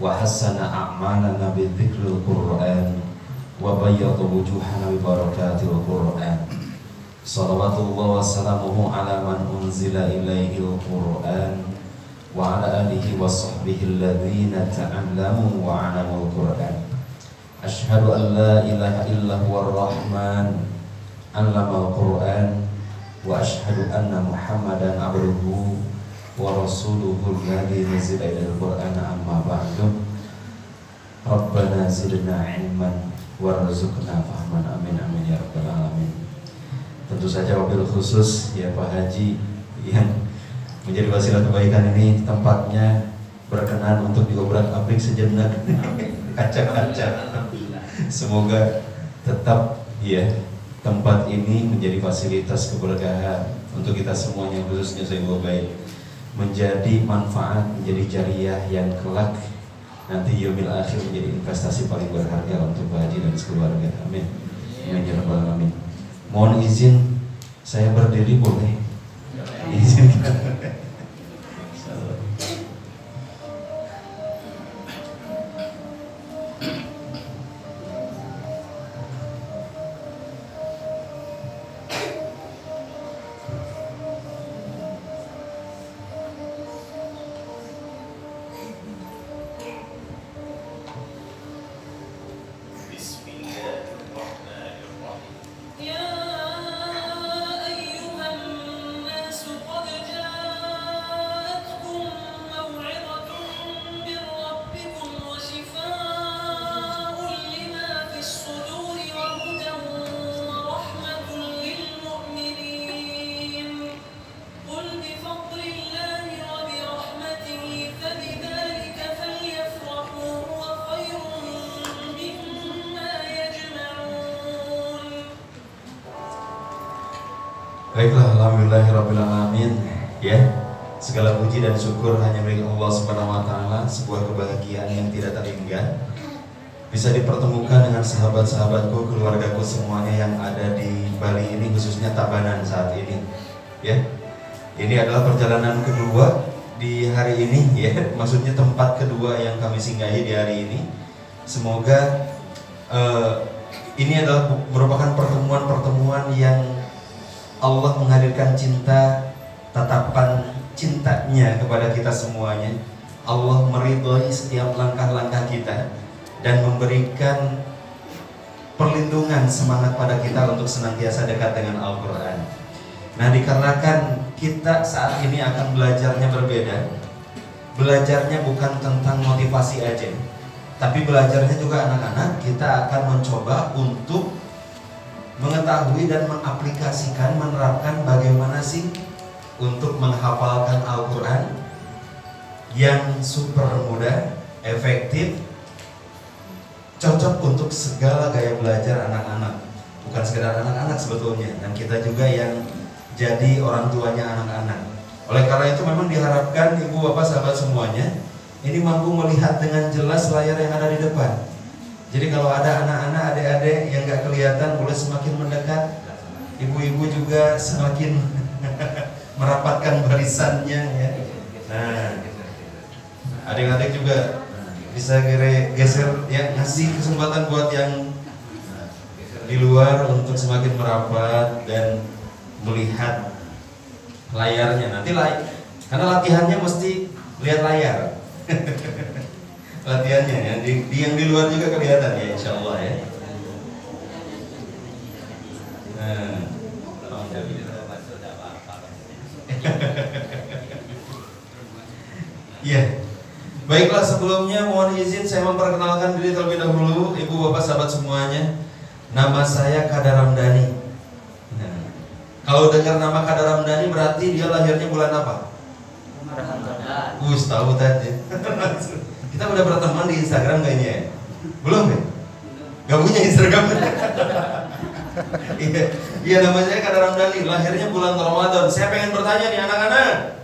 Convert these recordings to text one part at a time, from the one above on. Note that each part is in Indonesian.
وحسن أعمالنا بذكر القرآن وبيض وجوهنا ببركات القرآن صلوات الله وسلامه على من أنزل إليه القرآن وعلى آله وصحبه الذين تعلموا وعلموا القرآن أشهد أن لا إله إلا هو الرحمن علم القرآن وأشهد أن محمدا عبده ورسوله الذي نزل إليه القرآن أما بعد ربنا زدنا علما warzuqna fahman amin amin ya rabbal alamin. Tentu saja wabil khusus ya Pak Haji yang menjadi wasilah kebaikan ini tempatnya berkenan untuk diobrak-abrik sejenak kaca-kaca. Semoga tetap ya tempat ini menjadi fasilitas keberkahan untuk kita semuanya, khususnya saya baik, menjadi manfaat, menjadi jariah yang kelak nanti yaumil akhir menjadi investasi paling berharga untuk Pak Haji dan sekeluarga. Amin. Amin ya rabbal alamin. Mohon izin saya berdiri boleh? Izinkan. Baiklah, alhamdulillahirabbil alamin. Ya, segala puji dan syukur hanya milik Allah Subhanahu wa taala, sebuah kebahagiaan yang tidak terhingga. Bisa dipertemukan dengan sahabat-sahabatku, keluargaku semuanya yang ada di Bali ini, khususnya Tabanan saat ini. Ya. Ini adalah perjalanan kedua di hari ini ya, maksudnya tempat kedua yang kami singgahi di hari ini. Semoga ini adalah merupakan pertemuan-pertemuan yang Allah menghadirkan cinta, tatapan cintanya kepada kita semuanya. Allah meridhoi setiap langkah-langkah kita dan memberikan perlindungan, semangat pada kita untuk senantiasa dekat dengan Al-Quran. Nah, dikarenakan kita saat ini akan belajarnya berbeda. Belajarnya bukan tentang motivasi aja, tapi belajarnya juga anak-anak. Kita akan mencoba untuk mengetahui dan mengaplikasikan, menerapkan bagaimana sih untuk menghafalkan Al-Quran yang super mudah, efektif, cocok untuk segala gaya belajar anak-anak. Bukan sekedar anak-anak sebetulnya, dan kita juga yang jadi orang tuanya anak-anak. Oleh karena itu memang diharapkan ibu bapak sahabat semuanya ini mampu melihat dengan jelas layar yang ada di depan. Jadi kalau ada anak-anak, adik-adik yang gak kelihatan boleh semakin mendekat. Ibu-ibu juga semakin merapatkan barisannya ya. Nah, adik-adik juga bisa geser ya, ngasih kesempatan buat yang di luar untuk semakin merapat dan melihat layarnya. Nanti karena latihannya mesti lihat layar. Latihannya ya, yang di luar juga kelihatan ya, insya Allah ya. Nah, ya, baiklah, sebelumnya mohon izin saya memperkenalkan diri terlebih dahulu, ibu bapak sahabat semuanya. Nama saya Kada Ramdhani. Nah, kalau dengar nama Kada Ramdhani berarti dia lahirnya bulan apa? Tahu tadi. Kita udah berteman di Instagram kayaknya ya? Belum ya? Gak punya Instagram. Iya, namanya Kada Ramdhani, lahirnya bulan Ramadan. Saya pengen bertanya nih anak-anak,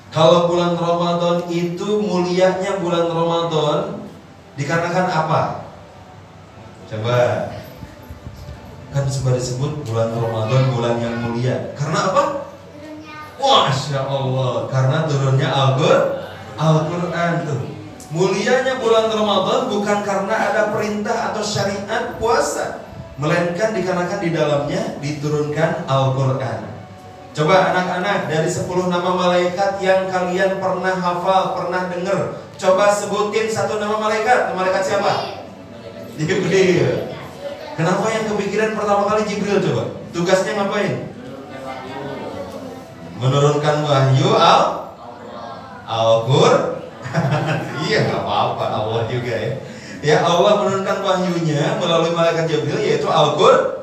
kalau bulan Ramadan itu mulianya bulan Ramadan dikarenakan apa? Coba. Kan sudah disebut bulan Ramadan bulan yang mulia. Karena apa? Masya Allah, karena turunnya Al-Quran tuh. Mulianya bulan Ramadan bukan karena ada perintah atau syariat puasa, melainkan dikarenakan di dalamnya diturunkan Al-Quran. Coba anak-anak, dari 10 nama malaikat yang kalian pernah hafal, pernah dengar, coba sebutin satu nama malaikat. Malaikat siapa? Jibril. Kenapa yang kepikiran pertama kali Jibril coba? Tugasnya ngapain? Menurunkan wahyu Al-Qur'an. Iya, nggak apa-apa, Allah juga ya. Ya, Allah menurunkan wahyunya melalui malaikat Jibril, yaitu Al-Quran.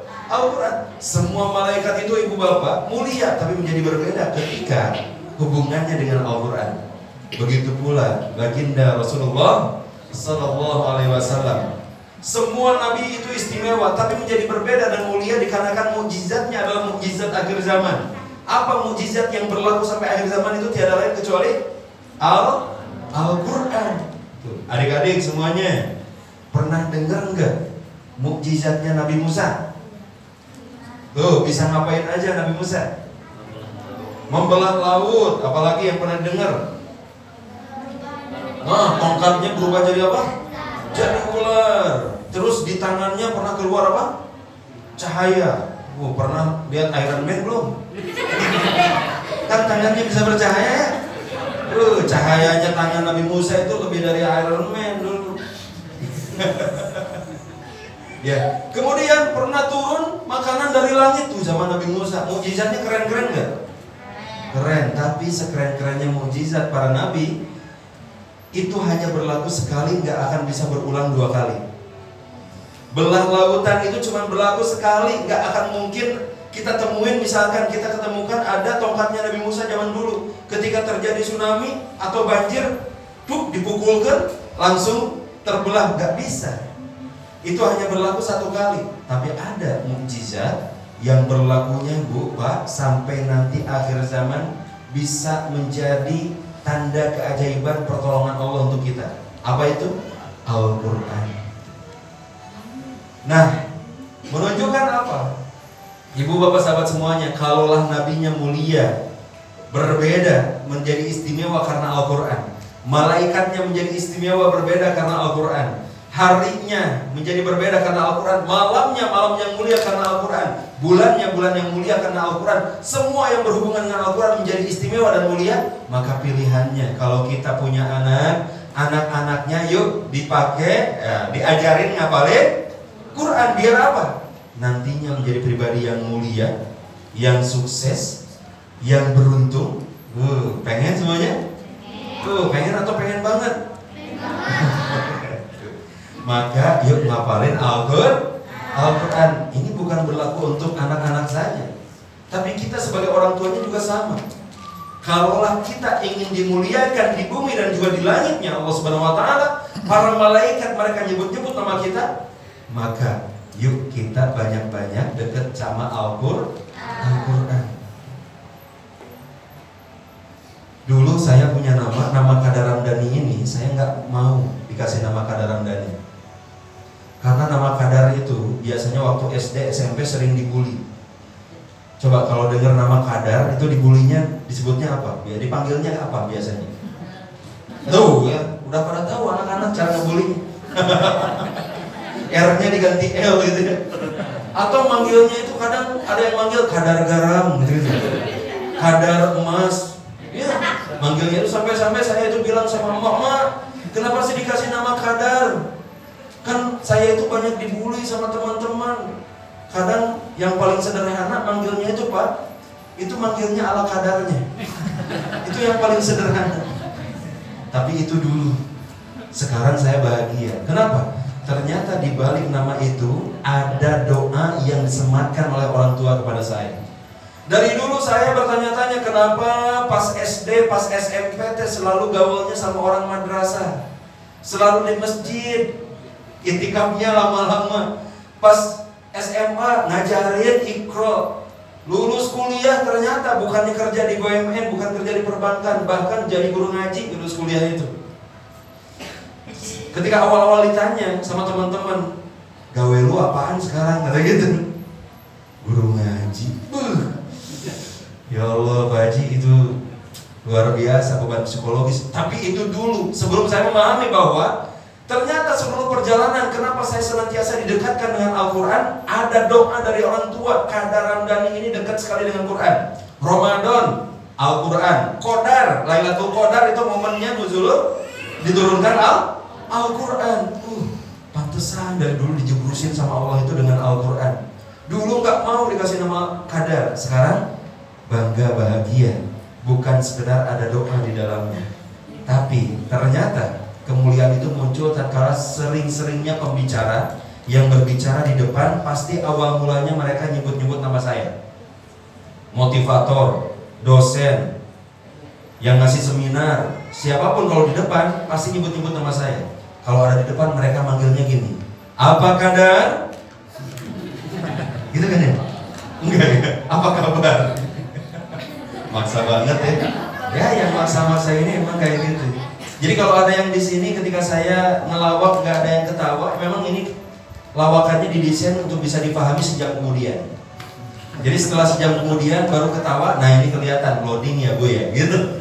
Semua malaikat itu ibu bapak mulia, tapi menjadi berbeda ketika hubungannya dengan Al-Quran. Begitu pula baginda Rasulullah Sallallahu Alaihi Wasallam. Semua nabi itu istimewa, tapi menjadi berbeda dan mulia dikarenakan mukjizatnya adalah mukjizat akhir zaman. Apa mukjizat yang berlaku sampai akhir zaman itu? Tiada lain kecuali Al-Quran. Adik-adik semuanya pernah dengar enggak mukjizatnya Nabi Musa? Tuh, bisa ngapain aja Nabi Musa? Membelah laut. Apalagi yang pernah dengar? Nah, tongkatnya berubah jadi apa? Jadi ular. Terus di tangannya pernah keluar apa? Cahaya. Pernah lihat Iron Man belum? Kan tangannya bisa bercahaya ya? Cahayanya tangan Nabi Musa itu lebih dari Iron Man dulu. Ya, kemudian pernah turun makanan dari langit tuh zaman Nabi Musa. Mukjizatnya keren-keren nggak? Keren, tapi sekeren-kerennya mukjizat para nabi itu hanya berlaku sekali, nggak akan bisa berulang 2 kali. Belah lautan itu cuma berlaku sekali, nggak akan mungkin kita temuin. Misalkan kita ketemukan ada tongkatnya Nabi Musa zaman dulu, ketika terjadi tsunami atau banjir, dipukulkan langsung terbelah, nggak bisa. Itu hanya berlaku 1 kali. Tapi ada mukjizat yang berlakunya Bu, Pak, sampai nanti akhir zaman bisa menjadi tanda keajaiban pertolongan Allah untuk kita. Apa itu? Al-Quran. Nah, menunjukkan apa? Ibu bapak sahabat semuanya, kalaulah nabinya mulia, berbeda, menjadi istimewa karena Al-Quran. Malaikatnya menjadi istimewa, berbeda karena Al-Quran. Harinya menjadi berbeda karena Al-Quran. Malamnya malam yang mulia karena Al-Quran. Bulannya bulan yang mulia karena Al-Quran. Semua yang berhubungan dengan Al-Quran menjadi istimewa dan mulia. Maka pilihannya, kalau kita punya anak, anak-anaknya yuk dipakai, diajarin ngapalin Quran. Biar apa? Nantinya menjadi pribadi yang mulia, yang sukses, yang beruntung. Pengen semuanya? Pengen atau pengen banget? Maka yuk ngapalin Al-Quran. Ini bukan berlaku untuk anak-anak saja, tapi kita sebagai orang tuanya juga sama. Kalaulah kita ingin dimuliakan di bumi dan juga di langitnya Allah Subhanahu wa Ta'ala, para malaikat mereka nyebut-nyebut nama kita, maka yuk kita banyak-banyak dekat sama Al-Quran. Dulu saya punya nama Kadaramdani ini, saya nggak mau dikasih nama Kadaramdani. Karena nama Kadar itu biasanya waktu SD, SMP sering dibully. Coba kalau dengar nama Kadar itu dibulinya disebutnya apa? Ya dipanggilnya apa biasanya? Tuh ya, udah pada tahu anak-anak cara ngebully. R-nya diganti L gitu ya. Atau manggilnya itu kadang ada yang manggil Kadar garam gitu. Kadar emas. Ya, manggilnya itu sampai-sampai saya itu bilang sama Mak, kenapa sih dikasih nama Kadar? Kan saya itu banyak dibully sama teman-teman. Kadang yang paling sederhana manggilnya itu Pak, itu manggilnya ala kadarnya. Itu yang paling sederhana. Tapi itu dulu. Sekarang saya bahagia. Kenapa? Ternyata di balik nama itu ada doa yang disematkan oleh orang tua kepada saya. Dari dulu saya bertanya-tanya kenapa pas SD, pas SMP selalu gaulnya sama orang madrasah, selalu di masjid, itikafnya lama-lama. Pas SMA ngajarin Iqra, lulus kuliah ternyata bukannya kerja di BUMN, bukan kerja di perbankan, bahkan jadi guru ngaji lulus kuliah itu. Ketika awal-awal ditanya sama teman-teman, gawe lu apaan sekarang? Kata gitu, guru ngaji. Ya Allah Pak Haji, itu luar biasa beban psikologis. Tapi itu dulu, sebelum saya memahami bahwa ternyata seluruh perjalanan kenapa saya senantiasa didekatkan dengan Al-Quran, ada doa dari orang tua. Qadar Ramdhani ini dekat sekali dengan Quran. Ramadan, Al-Quran. Qadar, Lailatul Qadar itu momennya nuzul, diturunkan Al-Quran. Pantesan dari dulu dijebrusin sama Allah itu dengan Al-Quran. Dulu nggak mau dikasih nama Qadar, sekarang bangga bahagia. Bukan sekedar ada doa di dalamnya, tapi ternyata kemuliaan itu muncul tatkala sering-seringnya pembicara yang berbicara di depan pasti awal mulanya mereka nyebut-nyebut nama saya. Motivator, dosen, yang ngasih seminar, siapapun kalau di depan pasti nyebut-nyebut nama saya. Kalau ada di depan mereka manggilnya gini, apa Qadar? Gitu kan ya? Enggak ya? Apa kabar? Maksa banget ya. Ya yang maksa-maksa ini emang kayak gitu. Jadi kalau ada yang di sini ketika saya ngelawak nggak ada yang ketawa, memang ini lawakannya didesain untuk bisa dipahami sejam kemudian. Jadi setelah sejam kemudian baru ketawa, nah ini kelihatan loading ya Bu ya, gitu.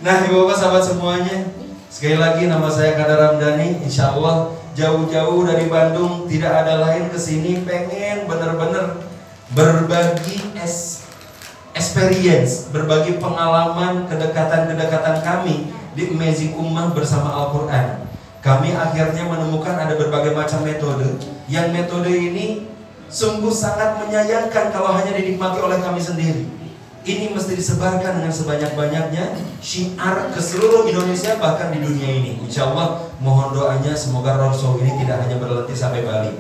Nah Ibu Bapak sahabat semuanya, sekali lagi nama saya Qadar Ramdhani. Insya Allah jauh-jauh dari Bandung, tidak ada lain kesini pengen bener-bener berbagi experience, berbagi pengalaman kedekatan-kedekatan kami di Amazing Ummah bersama Al-Quran. Kami akhirnya menemukan ada berbagai macam metode, yang metode ini sungguh sangat menyayangkan kalau hanya dinikmati oleh kami sendiri. Ini mesti disebarkan dengan sebanyak-banyaknya syiar ke seluruh Indonesia, bahkan di dunia ini. Insya Allah mohon doanya semoga Roadshow ini tidak hanya berhenti sampai Bali,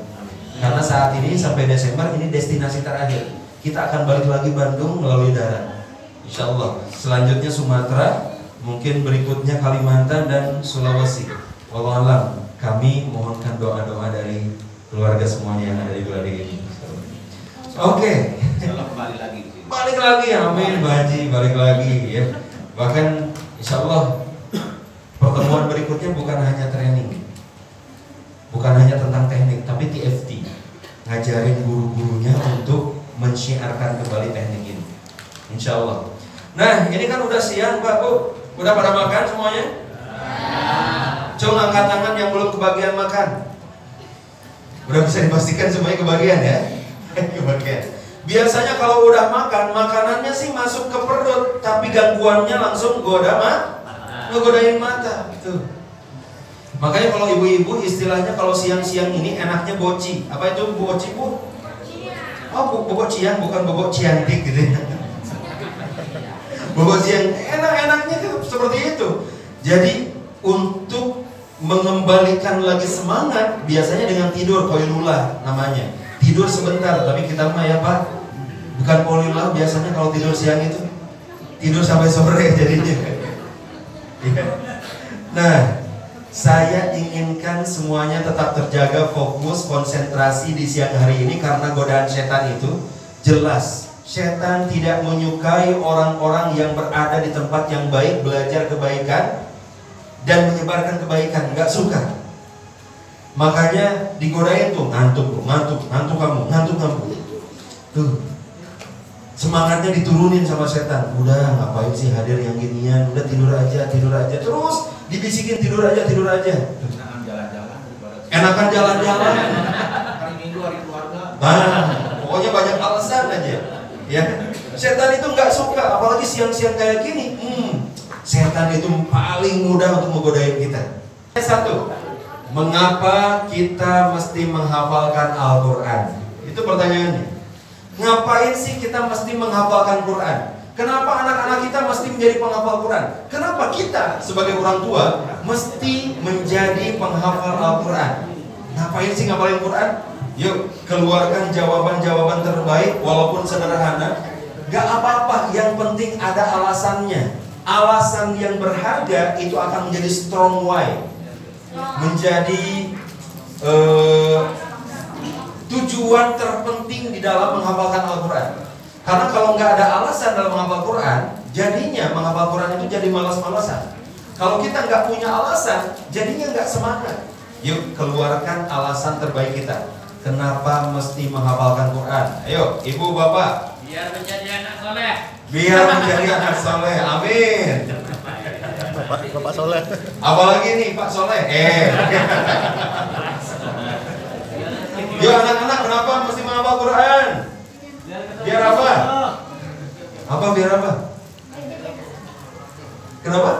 karena saat ini sampai Desember ini destinasi terakhir. Kita akan balik lagi Bandung melalui darat, insya Allah. Selanjutnya Sumatera, mungkin berikutnya Kalimantan dan Sulawesi. Wallahualam, kami mohonkan doa-doa dari keluarga semuanya yang ada di Gladi ini. Oke. Balik lagi, amin, Pak Haji, balik lagi ya. Bahkan insya Allah pertemuan berikutnya bukan hanya training, bukan hanya tentang teknik, tapi TFT, ngajarin guru-gurunya untuk mensyiarkan kembali teknik ini, insya Allah. Nah ini kan udah siang Pak Bu, udah pada makan semuanya? Coba angkat tangan yang belum kebagian makan. Udah bisa dipastikan semuanya kebagian ya? Kebagian. Biasanya kalau udah makan, makanannya sih masuk ke perut, tapi gangguannya langsung ngegodain mata. Tuh. Makanya kalau ibu-ibu istilahnya kalau siang-siang ini enaknya boci. Apa itu boci Bu? Oh, bobok ciang, bukan bobok ciantik gitu ya. Bobok ciang, enak-enaknya seperti itu. Jadi untuk mengembalikan lagi semangat, biasanya dengan tidur, qailullah namanya. Tidur sebentar, tapi kita mah ya Pak, bukan qailullah, biasanya kalau tidur siang itu tidur sampai sore jadinya. Nah, saya inginkan semuanya tetap terjaga fokus, konsentrasi di siang hari ini, karena godaan setan itu jelas. Setan tidak menyukai orang-orang yang berada di tempat yang baik, belajar kebaikan dan menyebarkan kebaikan, nggak suka. Makanya digodain tuh, ngantuk kamu. Tuh. Semangatnya diturunin sama setan. Udah ngapain sih hadir yang ginian, udah tidur aja. Terus dibisikin tidur aja. Enakan jalan-jalan. Hari Minggu, hari keluarga. Nah, pokoknya banyak alasan aja. Ya, setan itu nggak suka, apalagi siang-siang kayak gini. Setan itu paling mudah untuk menggodain kita. Satu, mengapa kita mesti menghafalkan Al-Quran? Itu pertanyaannya. Ngapain sih kita mesti menghafalkan Quran? Kenapa anak-anak kita mesti menjadi penghafal Quran? Kenapa kita sebagai orang tua mesti menjadi penghafal Al-Quran? Ngapain sih ngapalin Quran? Yuk keluarkan jawaban-jawaban terbaik, walaupun sederhana. Gak apa-apa, yang penting ada alasannya. Alasan yang berharga itu akan menjadi strong why, menjadi tujuan terpenting di dalam menghafalkan Al-Quran. Karena kalau nggak ada alasan dalam menghafal Quran, jadinya menghafal Quran itu jadi malas-malasan. Kalau kita nggak punya alasan, jadinya nggak semangat. Yuk keluarkan alasan terbaik kita. Kenapa mesti menghafalkan Quran? Ayo, ibu bapak. Biar menjadi anak soleh. biar menjadi anak soleh. Amin. Bapak Soleh. Apalagi nih Pak Soleh. Yuk anak-anak, kenapa mesti menghafal Quran? Biar apa? Apa biar apa? Kenapa?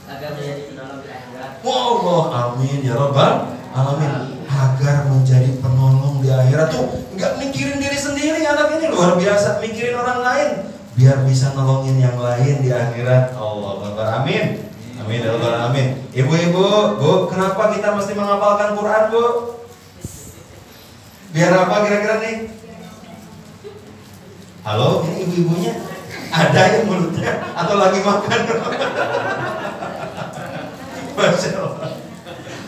Agar menjadi penolong di akhirat. Wow, amin ya Rabbal alamin. Agar menjadi penolong di akhirat tuh nggak mikirin diri sendiri, anak ini luar biasa, mikirin orang lain biar bisa nolongin yang lain di akhirat. Allah Akbar, amin. Amin ya Rabbal alamin. Ibu-ibu, Bu, kenapa kita mesti menghafalkan Quran, Bu? Biar apa kira-kira nih? Halo, ini ibu-ibunya ada yang mulutnya atau lagi makan? Masya Allah.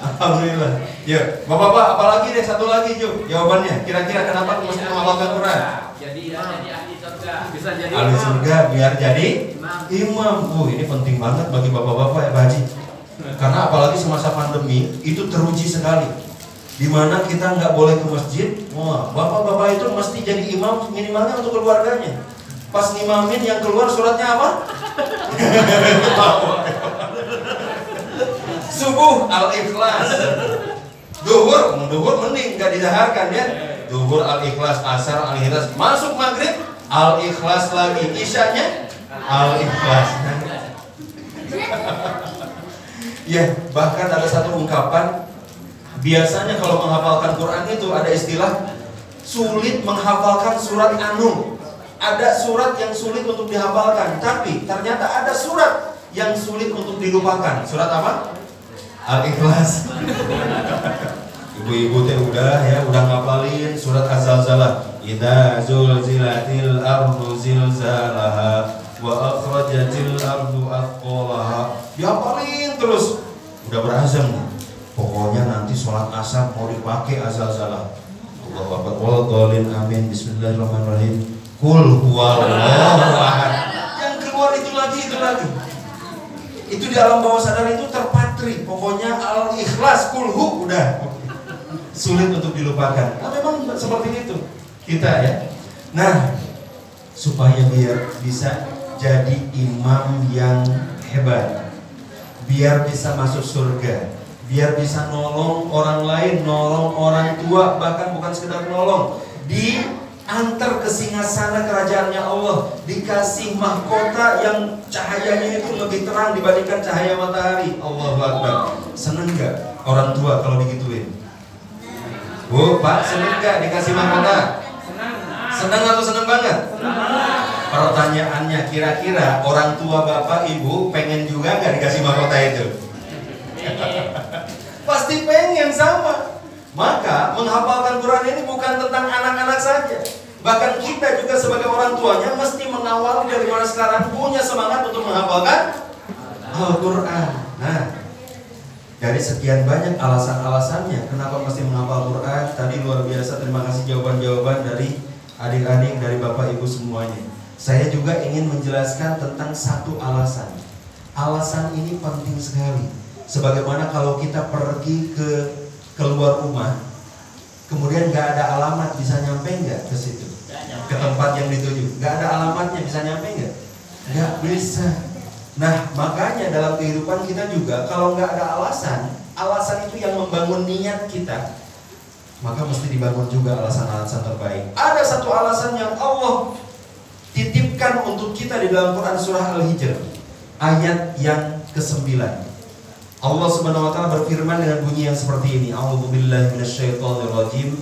Alhamdulillah. Ya, bapak-bapak, apalagi deh satu lagi Ju jawabannya. Kira-kira kenapa mesti menghafalkan Quran? Jadi ahli surga. Bisa jadi Ahli surga biar jadi imam. Ini penting banget bagi bapak-bapak ya Pak Haji. Karena apalagi semasa pandemi itu teruji sekali. Dimana kita nggak boleh ke masjid, wah bapak-bapak itu mesti jadi imam minimalnya untuk keluarganya. Pas ngimamin yang keluar suratnya apa? Subuh Al-Ikhlas, duhur mending nggak didaharkan ya. Duhur Al-Ikhlas, asar Al-Ikhlas, masuk maghrib Al-Ikhlas lagi, isyanya Al-Ikhlas. Ya, bahkan ada satu ungkapan. Biasanya kalau menghafalkan Quran itu ada istilah sulit menghafalkan surat anu. Ada surat yang sulit untuk dihafalkan, tapi ternyata ada surat yang sulit untuk dilupakan. Surat apa? Al-Ikhlas. Ibu-ibu teh udah ngapalin surat Az-Zalzalah. Idza zulzilatil ardu zilzalaha wa akhrajatil ardu athqalaha. Dihafalin terus. Udah berazam nih. Pokoknya nanti sholat asar mau dipakai Az-Zalzalah. Allahu Akbar. Waladhdallin amin. Bismillahirrahmanirrahim. Qul huwallahu ahad. Yang keluar itu lagi. Itu di alam bawah sadar itu terpatri. Pokoknya Al-Ikhlas, kulhu udah sulit untuk dilupakan. Nah, memang seperti itu kita ya. Nah, supaya biar bisa jadi imam yang hebat, biar bisa masuk surga, biar bisa nolong orang lain, nolong orang tua, bahkan bukan sekedar nolong, diantar ke singgasana kerajaannya Allah, dikasih mahkota yang cahayanya itu lebih terang dibandingkan cahaya matahari. Allahu Akbar. Seneng gak orang tua kalau digituin? Bu, Pak, seneng gak dikasih mahkota? Senang atau seneng banget? Pertanyaannya, kira-kira orang tua bapak ibu pengen juga gak dikasih mahkota itu? Pasti pengen sama. Maka menghafalkan Quran ini bukan tentang anak-anak saja. Bahkan kita juga sebagai orang tuanya mesti mengawali dari mulai sekarang punya semangat untuk menghafalkan Al-Quran. Nah, dari sekian banyak alasan-alasannya kenapa mesti menghafal Quran, tadi luar biasa. Terima kasih jawaban-jawaban dari adik-adik, dari bapak ibu semuanya. Saya juga ingin menjelaskan tentang satu alasan. Alasan ini penting sekali. Sebagaimana kalau kita pergi keluar rumah, kemudian nggak ada alamat, bisa nyampe nggak ke situ, ke tempat yang dituju? Nggak ada alamatnya, bisa nyampe nggak? Nggak bisa. Nah, makanya dalam kehidupan kita juga kalau nggak ada alasan itu yang membangun niat kita, maka mesti dibangun juga alasan-alasan terbaik. Ada satu alasan yang Allah titipkan untuk kita di dalam Quran surah Al-Hijr ayat yang ke-9. Allah Subhanahu wa taala berfirman dengan bunyi yang seperti ini. A'udzubillahi minasyaitonirrajim.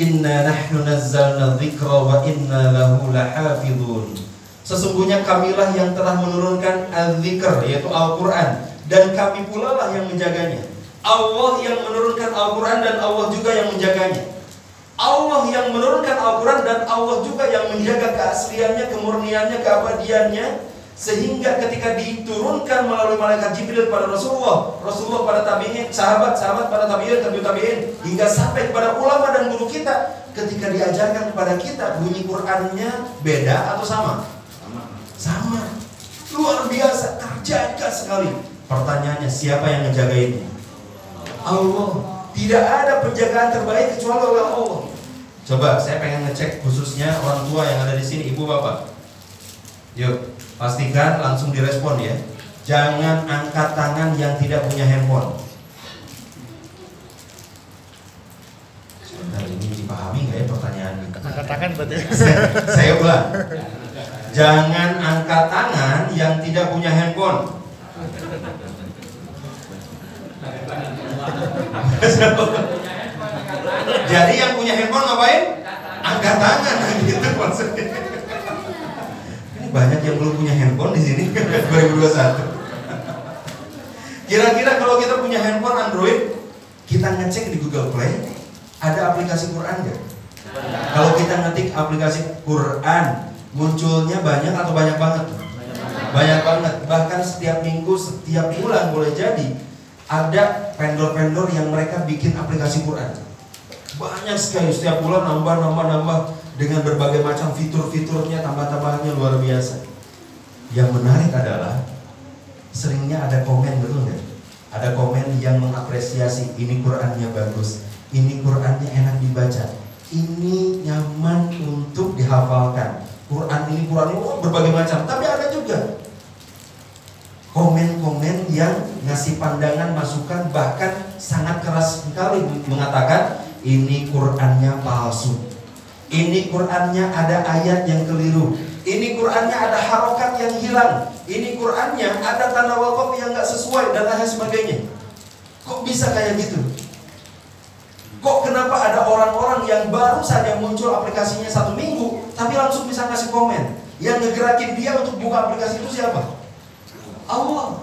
Inna nahnu nazzalna dzikra wa inna lahu lahafizun. Sesungguhnya kamilah yang telah menurunkan al-dzikr, yaitu Al-Quran, dan kami pula lah yang menjaganya. Allah yang menurunkan Al-Quran dan Allah juga yang menjaganya. Allah yang menurunkan Al-Quran dan Allah juga yang menjaga keasliannya, kemurniannya, keabadiannya, sehingga ketika diturunkan melalui malaikat Jibril pada Rasulullah pada tabi'in, sahabat-sahabat pada tabi'in, hingga sampai kepada ulama dan guru kita, ketika diajarkan kepada kita, bunyi Qur'annya beda atau sama? Sama. Luar biasa, terjaga sekali. Pertanyaannya, siapa yang ngejaga ini? Allah. Tidak ada penjagaan terbaik kecuali oleh Allah. Coba saya pengen ngecek khususnya orang tua yang ada di sini, ibu bapak. Yuk. Pastikan langsung direspon ya. Jangan angkat tangan yang tidak punya handphone. Sebentar, ini dipahami nggak ya pertanyaan ini? Angkat tangan berarti. Saya ulang. Jangan angkat tangan yang tidak punya handphone. Jadi yang punya handphone ngapain? Angkat tangan gitu maksudnya. Ini banyak yang belum punya handphone di sini 2021. Kira-kira kalau kita punya handphone Android, kita ngecek di Google Play, ada aplikasi Quran nggak? Kalau kita ngetik aplikasi Quran, munculnya banyak atau banyak banget? Banyak banget. Bahkan setiap minggu, setiap bulan boleh jadi ada vendor-vendor yang mereka bikin aplikasi Quran. Banyak sekali, setiap bulan nambah dengan berbagai macam fitur-fiturnya, tambah-tambahannya luar biasa. Yang menarik adalah seringnya ada komen, betul nggak? Ada komen yang mengapresiasi, ini Qurannya bagus, ini Qurannya enak dibaca, ini nyaman untuk dihafalkan. Quran ini berbagai macam. Tapi ada juga komen-komen yang ngasih pandangan, masukan, bahkan sangat keras sekali mengatakan ini Qurannya palsu, ini Qurannya ada ayat yang keliru, ini Qurannya ada harokat yang hilang, ini Qurannya ada tanda wakaf yang gak sesuai dan lain sebagainya. Kok bisa kayak gitu? Kok kenapa ada orang-orang yang baru saja muncul aplikasinya 1 minggu tapi langsung bisa ngasih komen? Yang ngegerakin dia untuk buka aplikasi itu siapa? Allah.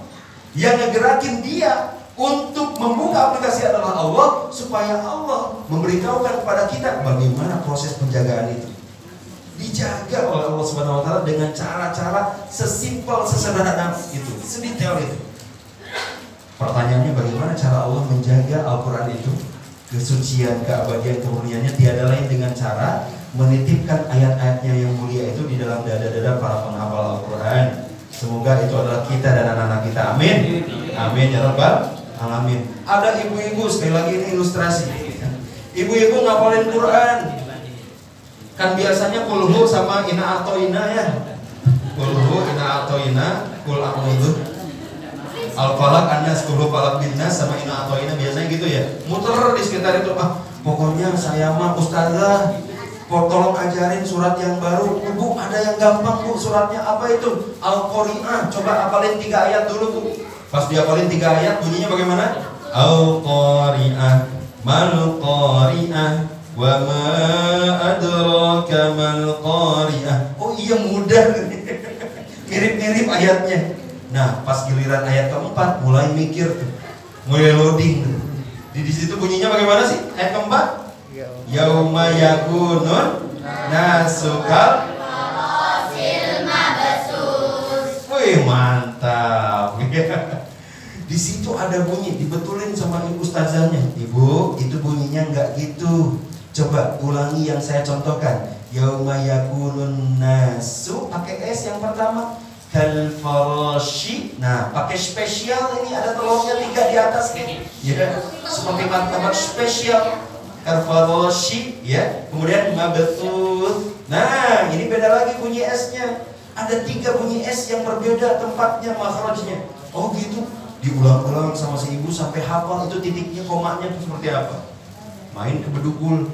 Yang ngegerakin dia untuk membuka aplikasi adalah Allah, supaya Allah memberitahukan kepada kita bagaimana proses penjagaan itu. Dijaga oleh Allah Subhanahu wa taala dengan cara-cara sesimpel, sesederhana itu, sedetail itu. Pertanyaannya, bagaimana cara Allah menjaga Al-Quran itu? Kesucian, keabadian, kemurniannya tiada lain dengan cara menitipkan ayat-ayatnya yang mulia itu di dalam dada-dada para penghafal Al-Quran. Semoga itu adalah kita dan anak-anak kita. Amin. Amin ya Rabbal alamin. Ada ibu-ibu, sekali lagi ini ilustrasi. Ibu-ibu ngapalin Quran. Kan biasanya kulhu sama ina atau ina ya. Kulhu, ina atau ina, kul a'udzu. Al-Falaq, An-Nas, kulhu falaq binnas sama ina atau ina, biasanya gitu ya. Muter di sekitar itu. Pokoknya saya mah ustazah, tolong ajarin surat yang baru. Bu, ada yang gampang bu, suratnya apa itu? Al-Qari'ah. Coba hafalin 3 ayat dulu bu. Pas dia hafalin 3 ayat, bunyinya bagaimana? Al-Qari'ah, mal Qari'ah, wa ma adraka mal Qari'ah. Oh iya, mudah. Mirip-mirip ayatnya. Nah, pas giliran ayat keempat mulai mikir tuh. Mulai loading tuh. Di situ bunyinya bagaimana sih? Ayat keempat? Yauma yakunun nasukal wih, mantap. Di situ ada bunyi, dibetulin sama ibu ustazahnya. Ibu, itu bunyinya enggak gitu. Coba ulangi yang saya contohkan. Yauma yakunun nasu, pakai S yang pertama. Kal farashi. Nah, pakai spesial, ini ada telurnya 3 di atas nih. Ya, seperti martabak spesial. Kal farashi, ya. Kemudian mabthut. Nah, ini beda lagi bunyi S-nya. Ada 3 bunyi S yang berbeda tempatnya, makhrajnya. Oh gitu. Diulang-ulang sama si ibu sampai hafal itu titiknya, komanya itu seperti apa. Main ke Bedugul.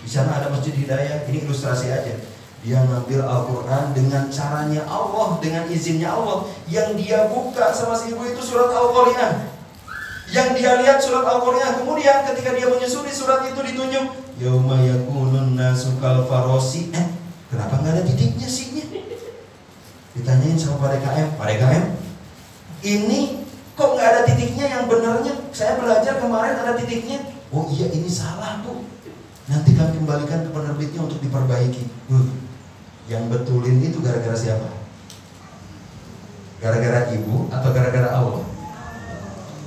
Di sana ada Masjid Hidayah. Ini ilustrasi aja. Dia ngambil Al-Quran dengan caranya Allah, dengan izinnya Allah. Yang dia buka sama si ibu itu surat Al-Qari'ah. Yang dia lihat surat Al-Qari'ah. Kemudian ketika dia menyusuri surat itu ditunjuk yauma yakunun nasu kal farosi. Kenapa nggak ada titiknya sihnya? Ditanyain sama Pak DKM, Pak DKM, ini kok nggak ada titiknya yang benarnya? Saya belajar kemarin ada titiknya. Oh iya, ini salah bu. Nanti kami kembalikan ke penerbitnya untuk diperbaiki. Yang betulin itu gara-gara siapa? Gara-gara ibu atau gara-gara Allah?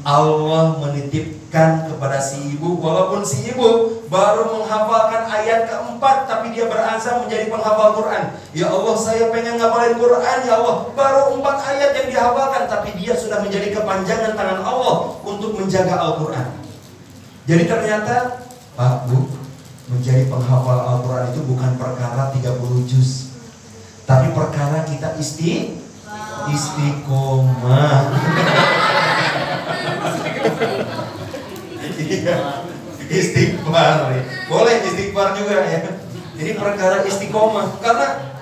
Allah menitipkan kepada si ibu, walaupun si ibu baru menghafalkan ayat keempat, tapi dia berazam menjadi penghafal Quran. Ya Allah, saya pengen ngapalin Quran ya Allah. Baru 4 ayat yang dihafalkan, tapi dia sudah menjadi kepanjangan tangan Allah untuk menjaga Al-Quran. Jadi ternyata, Pak, Bu, menjadi penghafal Al-Quran itu bukan perkara 30 juz, tapi perkara kita istiqomah. Istiqomah. Iya, istighfar. Boleh istighfar juga ya. Ini perkara istiqomah. Karena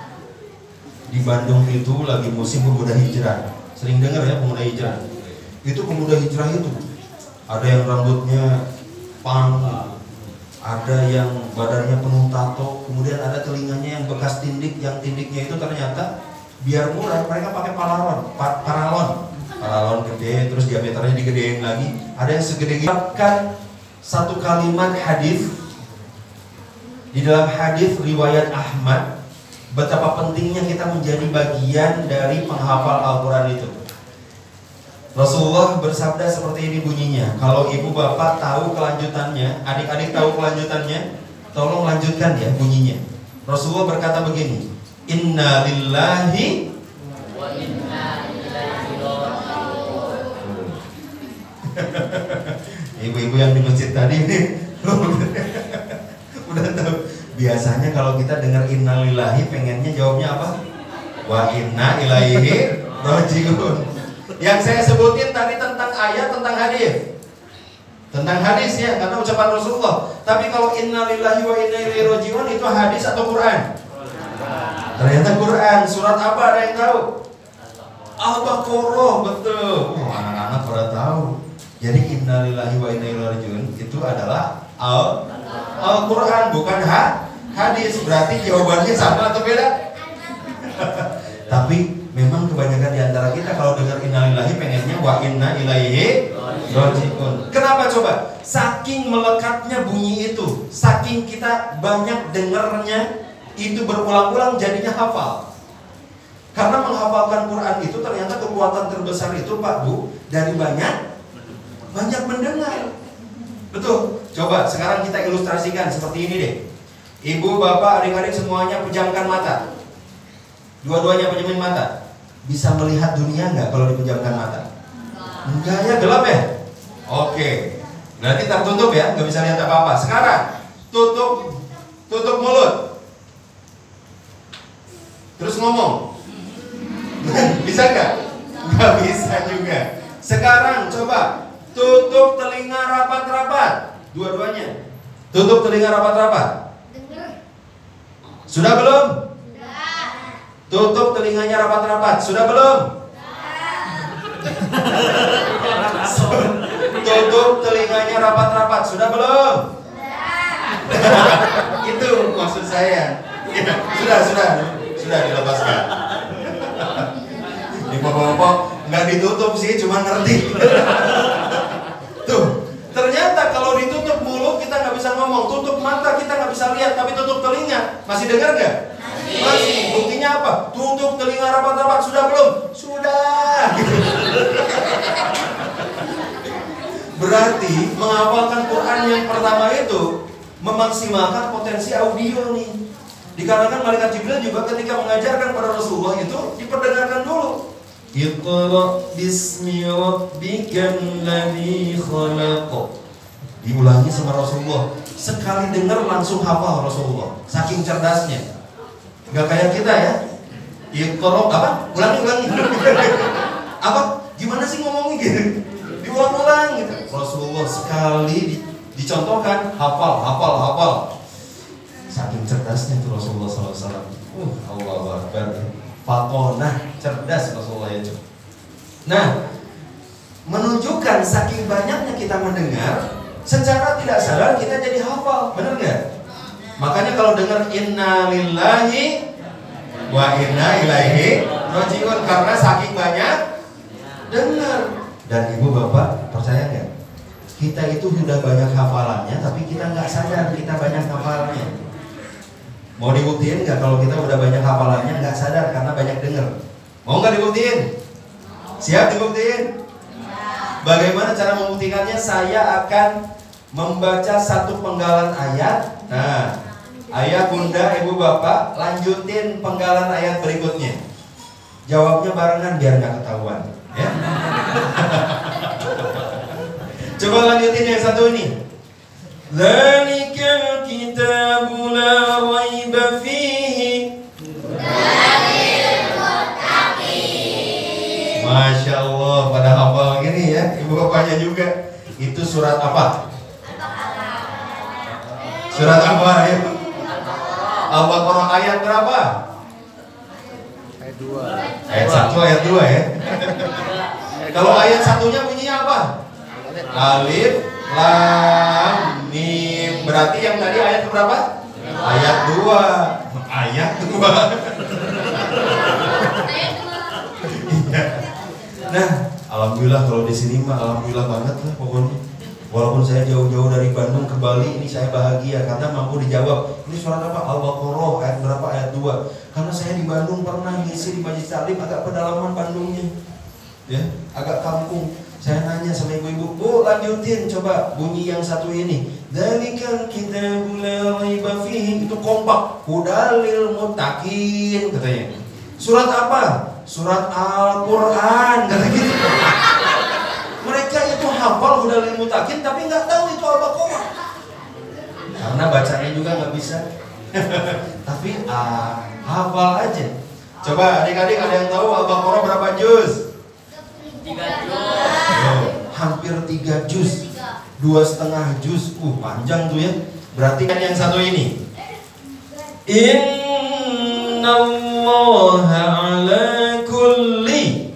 di Bandung itu lagi musim pemuda hijrah. Sering dengar ya pemuda hijrah. Itu pemuda hijrah itu ada yang rambutnya pang, ada yang badannya penuh tato, kemudian ada telinganya yang bekas tindik, yang tindiknya itu ternyata biar murah mereka pakai paralon gede, terus diameternya digedein lagi. Ada yang segede gitu. Satu kalimat hadis di dalam hadis riwayat Ahmad, betapa pentingnya kita menjadi bagian dari penghafal Al-Quran itu. Rasulullah bersabda seperti ini bunyinya. Kalau ibu bapak tahu kelanjutannya, adik-adik tahu kelanjutannya, tolong lanjutkan ya bunyinya. Rasulullah berkata begini, Inna lillahi wa inna ilaihi raji'un. Ibu-ibu yang di masjid tadi ini udah tahu. Biasanya kalau kita dengar innalillahi pengennya jawabnya apa? Wa inna ilaihi raji'un. Yang saya sebutin tadi tentang ayat, tentang hadis. Tentang hadis ya, karena ucapan Rasulullah. Tapi kalau innalillahi wa inna ilaihi raji'un itu hadis atau Quran? Ternyata Quran. Surat apa ada yang tahu? Al-Baqarah, betul. Anak-anak pada tahu. Jadi innalillahi wa inna ilaihi raji'un itu adalah Al-Quran, bukan hadis. Berarti jawabannya sama atau beda? Tapi memang kebanyakan di antara kita kalau dengar innalillahi pengennya wa inna ilaihi raji'un. Kenapa coba? Saking melekatnya bunyi itu, saking kita banyak dengarnya, itu berulang-ulang jadinya hafal. Karena menghafalkan Quran itu ternyata kekuatan terbesar itu Pak Bu dari banyak mendengar. Betul. Coba sekarang kita ilustrasikan seperti ini deh. Ibu, bapak, adik-adik semuanya pejamkan mata. Dua-duanya pejamin mata. Bisa melihat dunia nggak kalau dipejamkan mata? Enggak ya, gelap ya? Oke. Berarti tertutup ya, nggak bisa lihat apa-apa. Sekarang tutup mulut. Terus ngomong. Bisa nggak? Nggak bisa juga. Sekarang coba tutup telinga rapat-rapat. Dua-duanya. Tutup telinga rapat-rapat. Sudah belum? Tutup telinganya rapat-rapat. Sudah belum? Tutup telinganya rapat-rapat. Sudah belum? Itu maksud saya. Sudah dilepaskan. Ini bapak-bapak nggak ditutup sih, cuma ngerti. Tuh, ternyata kalau ditutup mulut kita nggak bisa ngomong, tutup mata kita nggak bisa lihat, tapi tutup telinga masih dengar nggak? Masih. Buktinya apa? Tutup telinga rapat-rapat. Sudah belum? Sudah. Berarti menghafalkan Quran yang pertama itu memaksimalkan potensi audio nih. Dikarenakan malaikat Jibril juga ketika mengajarkan pada Rasulullah itu diperdengarkan dulu. Iqra bismi rabbikal ladzi khalaq. Diulangi sama Rasulullah. Sekali dengar langsung hafal Rasulullah. Saking cerdasnya. Gak kayak kita ya. Iqra apa? Ulangi. Apa? Gimana sih ngomongnya gitu? Diulang-ulang gitu. Rasulullah sekali dicontohkan hafal. Saking cerdasnya itu Rasulullah SAW. Allahu Akbar. Fatonah, cerdas Rasulullah itu. Nah, menunjukkan saking banyaknya kita mendengar, secara tidak sadar kita jadi hafal, benar nggak? Makanya kalau dengar inna lillahi wa inna ilaihi raji'un, karena saking banyak dengar. Dan ibu bapak percaya nggak? Kita itu sudah banyak hafalannya, tapi kita nggak sadar kita banyak hafalnya. Mau dibuktiin nggak kalau kita udah banyak hafalannya nggak sadar karena banyak dengar? Mau nggak dibuktiin? Siap dibuktiin? Bagaimana cara membuktikannya? Saya akan membaca satu penggalan ayat. Nah, ayah, bunda, ibu, bapak lanjutin penggalan ayat berikutnya. Jawabnya barengan biar nggak ketahuan, ya. Coba lanjutin yang satu ini. Dzalikal kitabu la raiba fihi hudal lil muttaqin. ini ya, ibu bapaknya juga. Itu surat apa? Surat apa ya? Al-Baqarah ayat berapa? Ayat 2. Ayat 1, ayat 2 ya. Kalau ayat satunya bunyinya apa? Alif, Lam, Mim. Berarti yang tadi ayat berapa? Ayat 2. Ayat 2. Nah, alhamdulillah kalau di sini mah alhamdulillah banget lah pokoknya. Walaupun saya jauh-jauh dari Bandung ke Bali, ini saya bahagia karena mampu dijawab. Ini surat apa? Al-Baqarah ayat berapa? Ayat 2. Karena saya di Bandung pernah ngisi di Majelis Taklim agak pedalaman Bandungnya. Ya, agak kampung. Saya nanya sama ibu-ibu, "Bu, lanjutin coba bunyi yang satu ini." Dzalikal kitabul la raiba fihi. Itu kompak. Hudalil muttaqin katanya. Surat apa? Surat Al-Qur'an kata gitu. Mereka itu hafal Hudalil muttaqin tapi nggak tahu itu Al-Baqarah. Karena bacanya juga nggak bisa. Tapi hafal aja. Coba adik-adik ada yang tahu Al-Baqarah berapa juz? 3 juz. Hampir 3 juz, 2,5 juz, panjang tuh ya. Berarti kan yang satu ini. Innallaha ala kulli.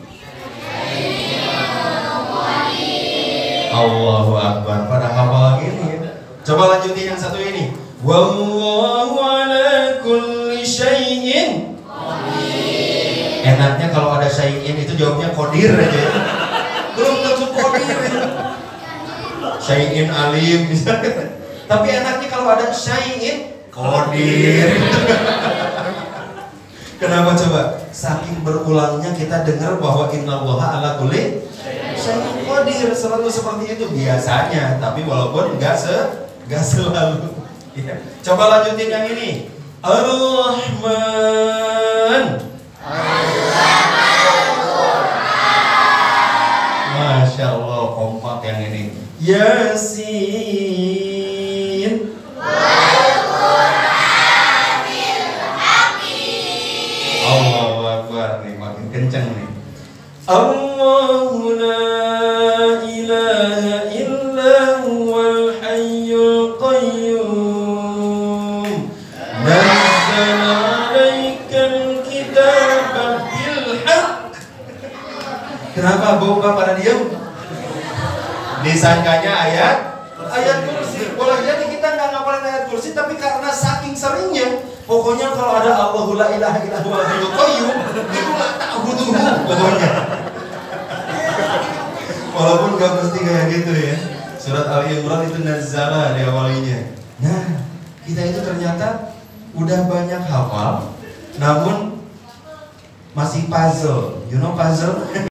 Allahu Akbar. Pada hafal gini ya. Coba lanjutin yang satu ini. Wallahu ala kulli syai'in. Enaknya kalau ada syai'in itu jawabnya qadir aja ya. Belum tentu qadir ya. Syai'in alim misalnya. Tapi enaknya kalau ada syai'in qadir. Kenapa coba? Saking berulangnya kita dengar bahwa innallaha ala kulli syai'in qadir, selalu seperti itu biasanya, tapi walaupun enggak selalu. Ya. Coba lanjutin yang ini. Ar-Rahman. Masya Allah, kompak yang ini. Yasin. Allahu Akbar nih, makin kenceng nih. Allahu la ilaha illa huwal hayyul qayyum. Nazzala alaikal kitaba bil haqq. Kenapa Bapak pada diam? Disangkanya ayat kursi. Boleh jadi kita nggak ngapalin ayat kursi, tapi karena saking seringnya, pokoknya kalau ada Allahu la ilaha illa huwal hayyul qayyum, itu nggak ta'buduhu pokoknya. Walaupun nggak mesti kayak gitu ya. Surat Ali Imran itu nazzala diawalinya. Nah, kita itu ternyata udah banyak hafal, namun masih puzzle. You know puzzle?